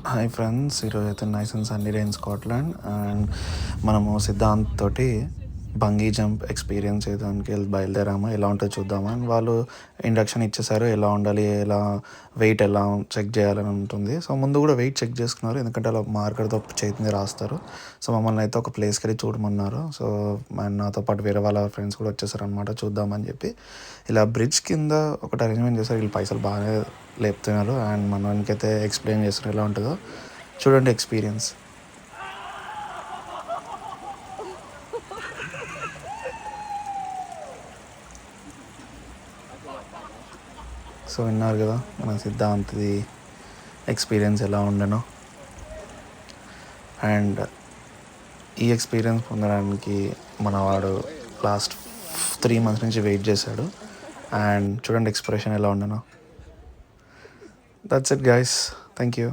Hi friends, ఈరోజు అయితే nice and sunny day in Scotland. And మనము సిద్ధాంత్ తోటి బంగీ జంప్ ఎక్స్పీరియన్స్ చేయడానికి బయలుదేరాము. ఎలా ఉంటుందో చూద్దాము. అండ్ వాళ్ళు ఇండక్షన్ ఇచ్చేసారు, ఎలా ఉండాలి, ఎలా వెయిట్ ఎలా చెక్ చేయాలని ఉంటుంది. సో ముందు కూడా వెయిట్ చెక్ చేసుకున్నారు, ఎందుకంటే అలా మార్కర్తో చేతి మీద రాస్తారు. సో మమ్మల్ని అయితే ఒక ప్లేస్కి వెళ్ళి చూడమన్నారు. సో నాతో పాటు వేరే వాళ్ళ ఫ్రెండ్స్ కూడా వచ్చేసారు అనమాట, చూద్దామని చెప్పి. ఇలా బ్రిడ్జ్ కింద ఒకటి అరేంజ్మెంట్ చేస్తారు. వీళ్ళు పైసలు బాగా లేపుతున్నారు. అండ్ మనకైతే ఎక్స్ప్లెయిన్ చేస్తున్నారు ఎలా ఉంటుందో. చూడండి ఎక్స్పీరియన్స్. సో విన్నారు కదా మన సిద్ధాంత్ది ఎక్స్పీరియన్స్ ఎలా ఉండనో. అండ్ ఈ ఎక్స్పీరియన్స్ పొందడానికి మనవాడు లాస్ట్ 3 months నుంచి వెయిట్ చేశాడు. అండ్ చూడండి ఎక్స్ప్రెషన్ ఎలా ఉండనో. That's it guys, thank you.